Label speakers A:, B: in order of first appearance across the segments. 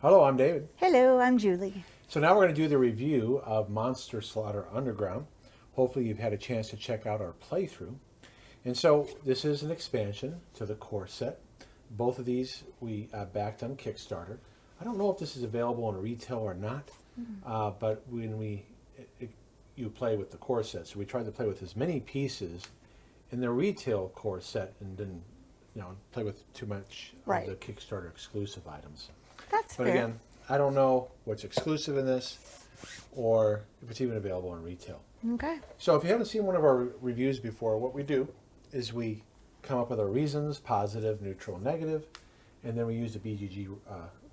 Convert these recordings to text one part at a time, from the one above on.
A: Hello, I'm David.
B: Hello, I'm Julie.
A: So now we're going to do the review of Monster Slaughter Underground. Hopefully you've had a chance to check out our playthrough. And so this is an expansion to the core set. Both of these we backed on Kickstarter. I don't know if this is available in retail or not, but when you play with the core set, so we tried to play with as many pieces in the retail core set and didn't, play with too much of the
B: Right.
A: Kickstarter exclusive items.
B: That's
A: But
B: fair.
A: again, I don't know what's exclusive in this or if it's even available in retail.
B: Okay.
A: So if you haven't seen one of our reviews before, what we do is we come up with our reasons, positive, neutral, negative, and then we use the BGG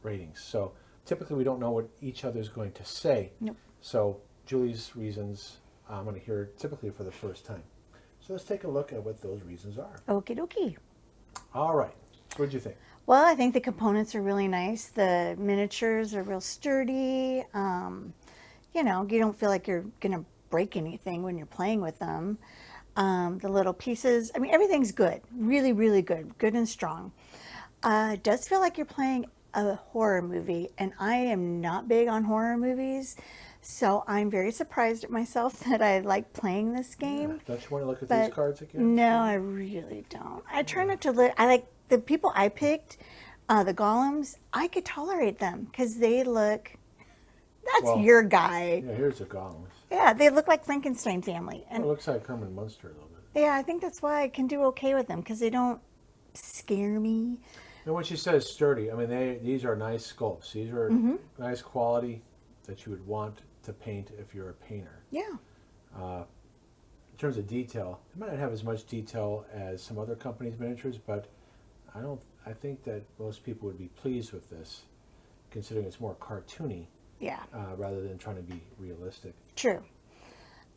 A: ratings. So typically we don't know what each other is going to say.
B: Nope.
A: So Julie's reasons, I'm going to hear typically for the first time. So let's take a look at what those reasons are.
B: Okie dokie.
A: All right. What did you think?
B: Well, I think the components are really nice. The miniatures are real sturdy. You don't feel like you're going to break anything when you're playing with them. The little pieces, I mean, everything's good. Really, really good. Good and strong. It does feel like you're playing a horror movie, and I am not big on horror movies. So I'm very surprised at myself that I like playing this game.
A: Yeah. Don't you want to look at
B: But
A: these cards again?
B: no, I really don't. I try not to look. I like the people I picked, the golems. I could tolerate them because they look. That's
A: Well,
B: your guy.
A: Yeah, here's the golems.
B: Yeah, they look like Frankenstein family,
A: Well,
B: and
A: it looks like Herman Munster a little bit.
B: yeah, I think that's why I can do okay with them because they don't scare me.
A: And when she says sturdy, I mean these are nice sculpts. These are nice quality that you would want to paint if you're a painter.
B: Yeah,
A: In terms of detail, they might not have as much detail as some other companies' miniatures, but I think that most people would be pleased with this, considering it's more cartoony
B: yeah,
A: rather than trying to be realistic.
B: true.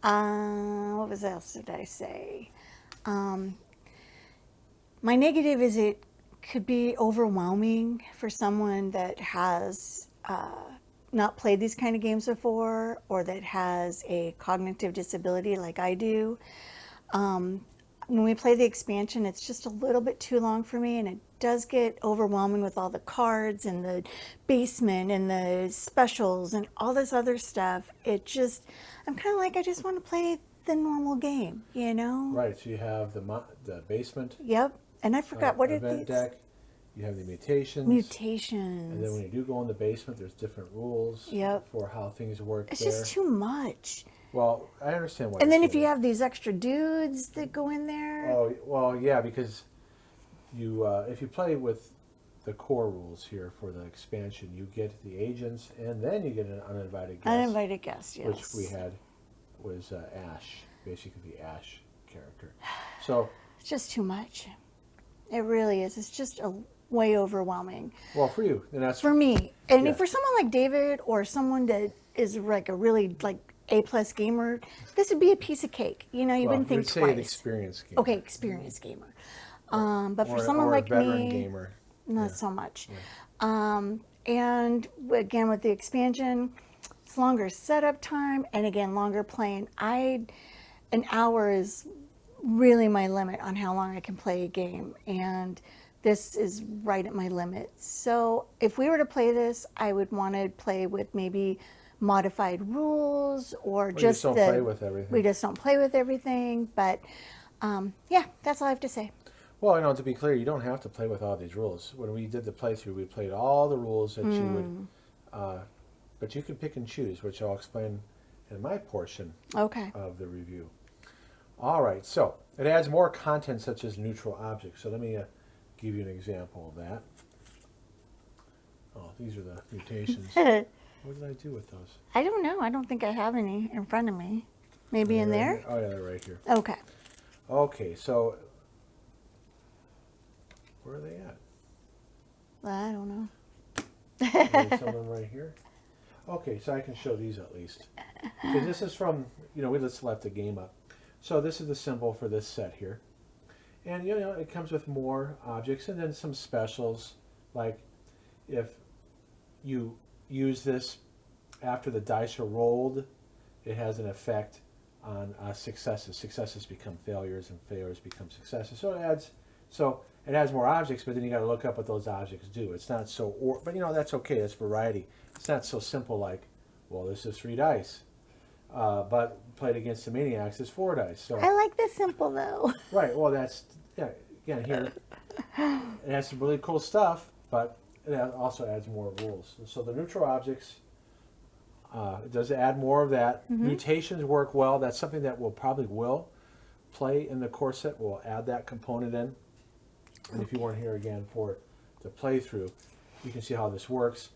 B: What was else did I say? My negative is it could be overwhelming for someone that has not played these kind of games before or that has a cognitive disability like I do. When we play the expansion, it's just a little bit too long for me, and it does get overwhelming with all the cards and the basement and the specials and all this other stuff. I'm kind of like, I just want to play the normal game, you know?
A: Right. So you have the basement
B: Yep. And I forgot what it
A: event
B: is.
A: deck. You have the mutations. And then
B: Mutations.
A: when you do go in the basement, there's different rules
B: Yep.
A: for how things work
B: It's
A: there.
B: just too much.
A: Well, I understand why.
B: And
A: you're
B: then if
A: saying
B: you
A: that.
B: have these extra dudes that go in there.
A: Oh, well, yeah, because if you play with the core rules here for the expansion, you get the agents, and then you get an uninvited guest,
B: Uninvited guests, yes.
A: which we had was Ash, basically the Ash character. So,
B: It's just too much. It really is. It's just way overwhelming
A: well, for you, and that's
B: for me. And
A: Yeah.
B: for someone like David or someone that is like a really like A+ gamer, this would be a piece of cake. You
A: well,
B: wouldn't think
A: you'd say an
B: twice.
A: experience game.
B: Okay, experienced gamer. But for
A: or,
B: someone
A: or
B: like
A: a veteran
B: me,
A: gamer.
B: not
A: Yeah.
B: so much. And again, with the expansion, it's longer setup time, and again, longer playing. An hour is really my limit on how long I can play a game, and this is right at my limit. So if we were to play this, I would want to play with maybe modified rules or
A: you
B: just
A: just don't play with everything.
B: We just don't play with everything, but yeah, that's all I have to say.
A: Well, to be clear, you don't have to play with all these rules. When we did the playthrough, we played all the rules that you would, but you can pick and choose, which I'll explain in my portion
B: Okay.
A: of the review. All right, so it adds more content such as neutral objects. So let me give you an example of that. Oh, these are the mutations. What did I do with those?
B: I don't know. I don't think I have any in front of me. Maybe in
A: They're
B: there?
A: right here? Oh, yeah, they're right here.
B: Okay.
A: Okay, so where are they at?
B: I don't know.
A: There's some of them right here. Okay, so I can show these at least. Because this is from, we just left the game up. So this is the symbol for this set here. And, it comes with more objects and then some specials. Like if you use this after the dice are rolled, it has an effect on successes. Successes become failures and failures become successes. So it adds, so it has more objects, but then you got to look up what those objects do. It's not so, but that's okay. That's variety. It's not so simple like, well, this is 3 dice, but played against the Maniacs is 4 dice. So
B: I like this simple though.
A: right. Well, that's again here. It has some really cool stuff, but it also adds more rules. So the neutral objects. It does add more of that. Mutations work well. That's something that will play in the core set. We'll add that component in. And if you weren't here again for the playthrough, you can see how this works.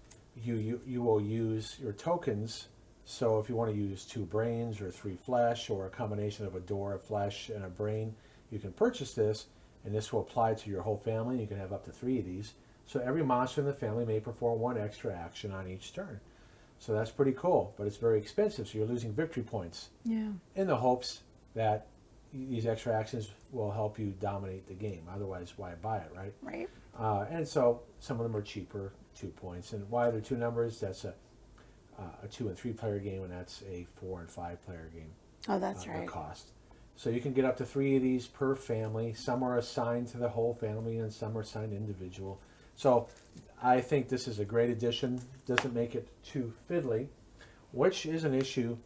A: You will use your tokens. So if you want to use 2 brains or 3 flesh or a combination of a door, a flesh, and a brain, you can purchase this, and this will apply to your whole family. You can have up to 3 of these. So every monster in the family may perform 1 extra action on each turn. So that's pretty cool, but it's very expensive, so you're losing victory points.
B: Yeah.
A: In the hopes that these extra actions will help you dominate the game. Otherwise, why buy it, right?
B: Right.
A: And so some of them are cheaper, 2 points. And why are there 2 numbers? That's a 2 and 3 player game, and that's a 4 and 5 player game.
B: Oh, that's right.
A: The cost. So you can get up to 3 of these per family. Some are assigned to the whole family, and some are assigned individual. So I think this is a great addition. Doesn't make it too fiddly, which is an issue,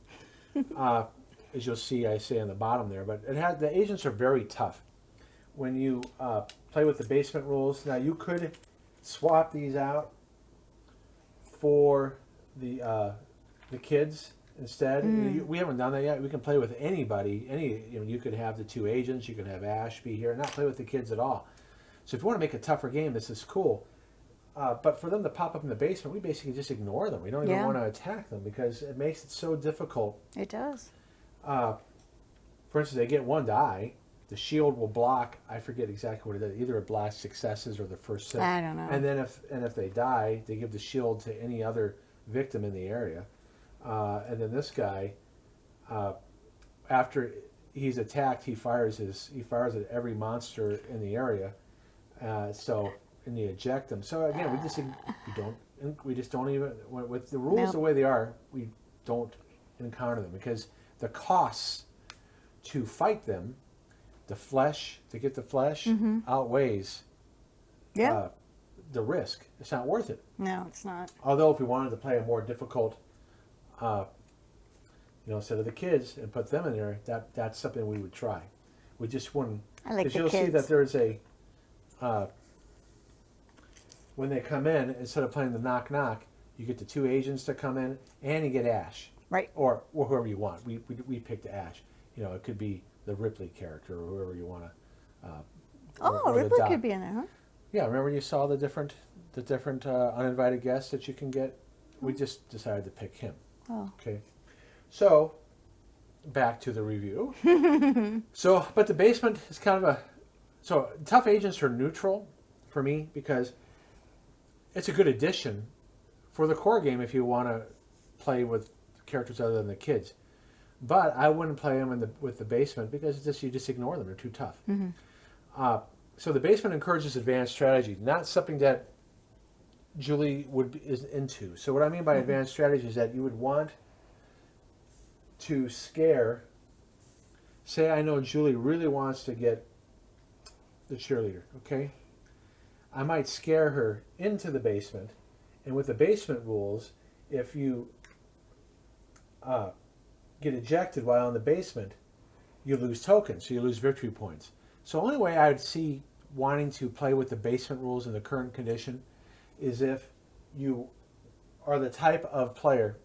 A: as you'll see. I say on the bottom there, but the agents are very tough. When you play with the basement rules, now you could swap these out for the kids instead. We haven't done that yet. We can play with anybody. You could have the 2 agents. You could have Ash be here, and not play with the kids at all. So if you want to make a tougher game, this is cool. But for them to pop up in the basement, we basically just ignore them. We don't even want to attack them because it makes it so difficult.
B: It does.
A: For instance, they get 1 die. The shield will block. I forget exactly what it is. Either it blocks successes or the first 6.
B: I don't know.
A: And then if they die, they give the shield to any other victim in the area. And then this guy, after he's attacked, he fires at every monster in the area. And they eject them. So again, we just don't even, with the rules the way they are, we don't encounter them because the costs to fight them, to get the flesh, outweighs the risk. It's not worth it.
B: No, it's not.
A: Although if we wanted to play a more difficult, set of the kids and put them in there, that's something we would try. We just wouldn't.
B: I like the
A: Because you'll see that there's a, when they come in, instead of playing the knock-knock, you get the 2 agents to come in, and you get Ash.
B: Right.
A: Or whoever you want. We picked Ash. It could be the Ripley character or whoever you want to.
B: Ripley could be in there, huh?
A: Yeah, remember you saw the different uninvited guests that you can get? We just decided to pick him.
B: Oh.
A: Okay. So, back to the review. But the basement is kind of so tough agents are neutral for me because it's a good addition for the core game if you want to play with characters other than the kids. But I wouldn't play them with the basement because you just ignore them. They're too tough. So the basement encourages advanced strategy, not something that Julie is into. So what I mean by advanced strategy is that you would want to scare. Say I know Julie really wants to get the cheerleader. Okay, I might scare her into the basement, and with the basement rules, if you get ejected while in the basement, you lose tokens, so you lose victory points. So the only way I would see wanting to play with the basement rules in the current condition is if you are the type of player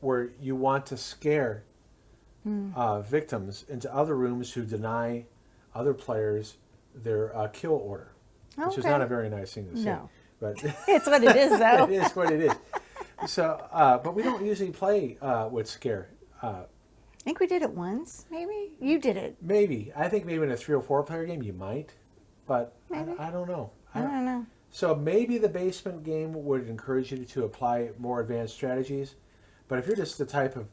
A: where you want to scare victims into other rooms who deny other players their kill order, which is not a very nice thing to say.
B: No.
A: But
B: It's what it is, though.
A: it is what it is. So, but we don't usually play with scare.
B: I think we did it once, maybe? You did it.
A: Maybe. I think maybe in a 3 or 4 player game you might, but I don't know.
B: I don't know.
A: So maybe the basement game would encourage you to apply more advanced strategies, but if you're just the type of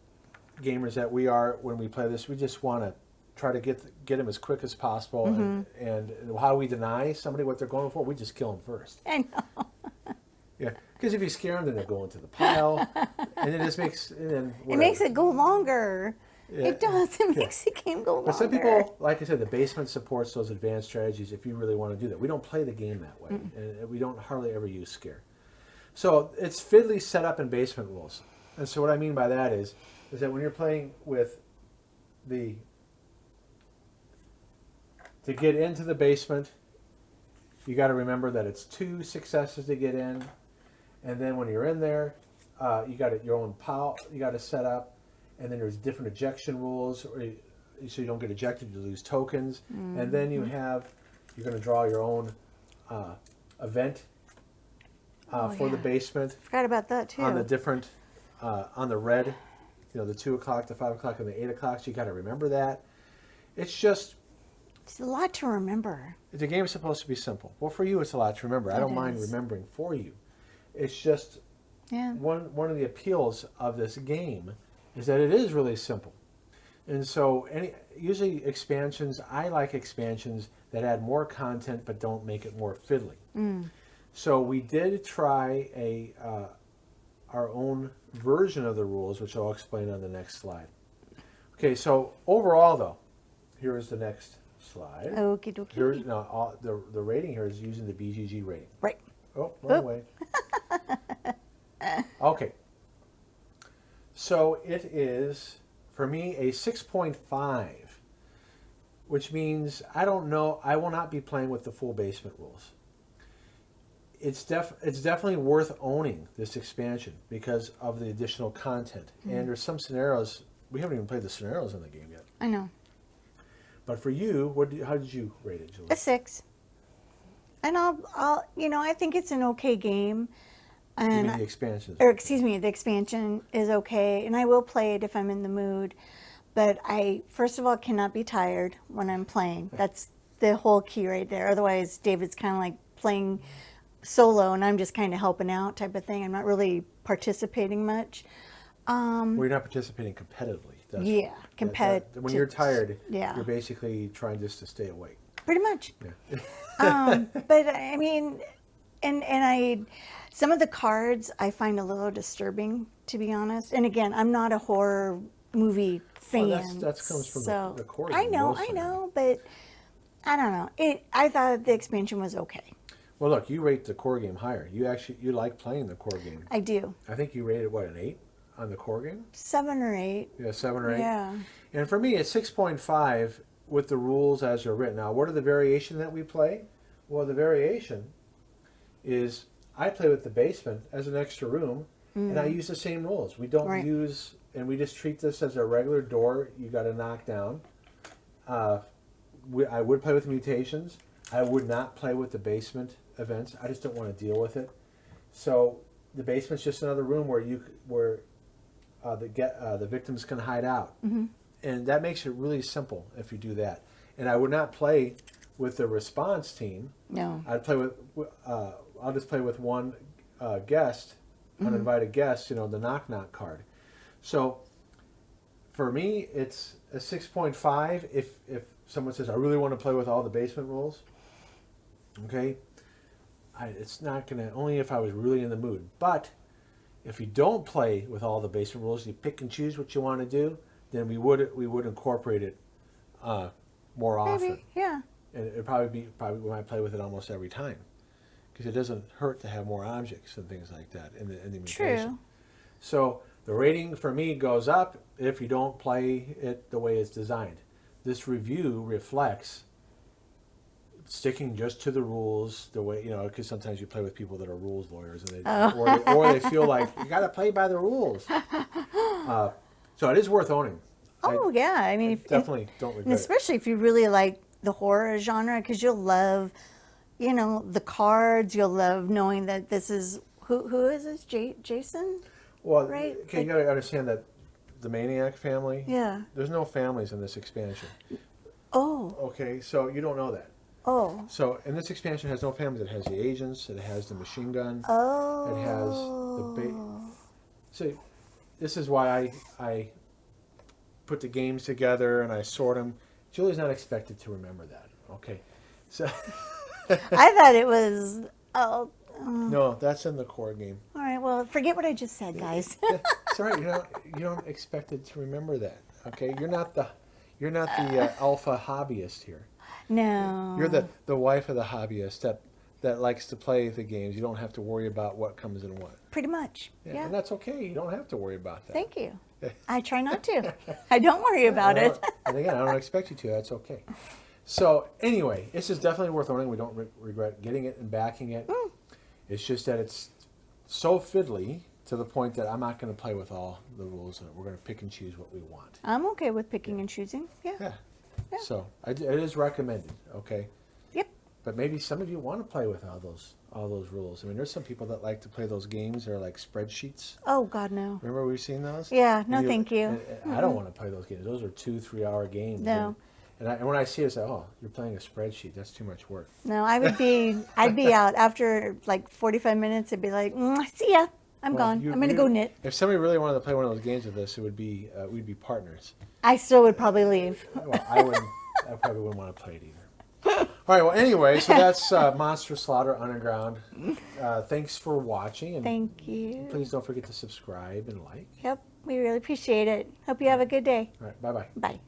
A: gamers that we are when we play this, we just want to try to get them as quick as possible, and how we deny somebody what they're going for, we just kill them first.
B: I know.
A: Yeah, because if you scare them, then they go into the pile, and then it makes
B: it makes it go longer. It does. It
A: Yeah.
B: makes the game go longer.
A: But some people, like I said, the basement supports those advanced strategies if you really want to do that. We don't play the game that way, and we don't hardly ever use scare. So it's fiddly setup and basement rules. And so what I mean by that is that when you're playing with to get into the basement, you got to remember that it's 2 successes to get in, and then when you're in there, you got your own pile you got to set up, and then there's different ejection rules, so you don't get ejected, you lose tokens, and then you're going to draw your own event for the basement.
B: Forgot about that too.
A: On the different, on the red, the 2 o'clock, the 5 o'clock, and the 8 o'clock. So you got to remember that. It's
B: a lot to remember.
A: the game is supposed to be simple. Well, for you, it's a lot to remember. I don't mind remembering for you. It's just one of the appeals of this game is that it is really simple. And so usually expansions, I like expansions that add more content but don't make it more fiddly. So we did try our own version of the rules, which I'll explain on the next slide. Okay, so overall though, here is the next slide.
B: Okie dokie.
A: Here's the rating here is using the BGG rating.
B: Right.
A: Oh, wrong way. Okay. So it is, for me, a 6.5, which means I will not be playing with the full basement rules. It's definitely worth owning this expansion because of the additional content. And there's some scenarios, we haven't even played the scenarios in the game yet.
B: I know.
A: But for you, how did you rate it, Julie?
B: A 6. And I think it's an okay game.
A: You
B: And
A: mean the expansions?
B: or excuse me, the expansion is okay, and I will play it if I'm in the mood. But I, first of all, cannot be tired when I'm playing. That's the whole key right there. Otherwise, David's kind of like playing solo, and I'm just kind of helping out type of thing. I'm not really participating much.
A: Well, you're not participating competitively.
B: Yeah, competitive.
A: When you're tired,
B: yeah.
A: you're basically trying just to stay awake.
B: Pretty much.
A: Yeah.
B: But I mean, and some of the cards I find a little disturbing, to be honest. And again, I'm not a horror movie fan.
A: Well, that comes from the core game.
B: I know, but I don't know. I thought the expansion was okay.
A: Well, look, you rate the core game higher. You like playing the core game.
B: I do.
A: I think you rated an 8 on the core game.
B: 7 or 8.
A: Yeah, 7 or 8.
B: Yeah.
A: And for me, it's 6.5 with the rules as they're written. Now, what are the variation that we play? Well, the variation is I play with the basement as an extra room, and I use the same rules. We don't use, and we just treat this as a regular door you got to knock down. I would play with mutations. I would not play with the basement events. I just don't want to deal with it. So the basement's just another room where the victims can hide out, and that makes it really simple if you do that. And I would not play with the response team.
B: No.
A: I'd play with. I'll just play with one guest, uninvited guest. The knock knock card. So for me, it's a 6.5. If someone says I really want to play with all the basement rules, okay, it's not gonna. Only if I was really in the mood. But if you don't play with all the basement rules, you pick and choose what you want to do, then we would incorporate it more often.
B: Maybe, yeah.
A: And it'd probably we might play with it almost every time, because it doesn't hurt to have more objects and things like that in the mutation.
B: True.
A: So the rating for me goes up if you don't play it the way it's designed. This review reflects sticking just to the rules the way, because sometimes you play with people that are rules lawyers, and or they feel like you got to play by the rules. So it is worth owning.
B: Oh, yeah. I mean,
A: Definitely don't regret it.
B: especially if you really like the horror genre, because you'll love, the cards. You'll love knowing that this is who is this? Jason?
A: Well,
B: right?
A: okay, you got to understand that the Maniac family.
B: Yeah.
A: There's no families in this expansion.
B: Oh.
A: Okay, so you don't know that.
B: Oh.
A: So, and this expansion has no families. It has the agents. It has the machine gun.
B: Oh.
A: It has the So, this is why I put the games together and I sort them. Julie's not expected to remember that. Okay, so.
B: I thought it was. Oh.
A: No, that's in the core game.
B: All right. Well, forget what I just said, guys.
A: It's all right. You don't expect it to remember that. Okay, you're not the alpha hobbyist here.
B: No.
A: You're the wife of the hobbyist that likes to play the games. You don't have to worry about what comes in what.
B: Pretty much.
A: Yeah,
B: Yeah.
A: and that's okay. You don't have to worry about that.
B: Thank you. I try not to. I don't worry about it.
A: And again, I don't expect you to. That's okay. So anyway, this is definitely worth owning. We don't regret getting it and backing it. It's just that it's so fiddly to the point that I'm not going to play with all the rules. We're going to pick and choose what we want.
B: I'm okay with picking and choosing. Yeah.
A: Yeah.
B: Yeah.
A: So it is recommended. Okay.
B: Yep.
A: But maybe some of you want to play with all those rules. I mean, there's some people that like to play those games. They're like spreadsheets.
B: Oh God, no.
A: Remember we've seen those?
B: Yeah. No,
A: And
B: thank you.
A: and I don't want to play those games. Those are 2-3 hour games.
B: No.
A: And when I see it, I say, oh, you're playing a spreadsheet. That's too much work.
B: No, I'd be out after like 45 minutes. I'd be like, see ya. I'm
A: Well,
B: gone. I'm gonna go knit.
A: If somebody really wanted to play one of those games with us, it would be we'd be partners.
B: I still would probably leave.
A: Well, I wouldn't. I probably wouldn't want to play it either. All right. Well, anyway, so that's Monster Slaughter Underground. Thanks for watching, and
B: Thank you.
A: please don't forget to subscribe and like.
B: Yep, we really appreciate it. Hope you have a good day.
A: All right. Bye bye.
B: Bye.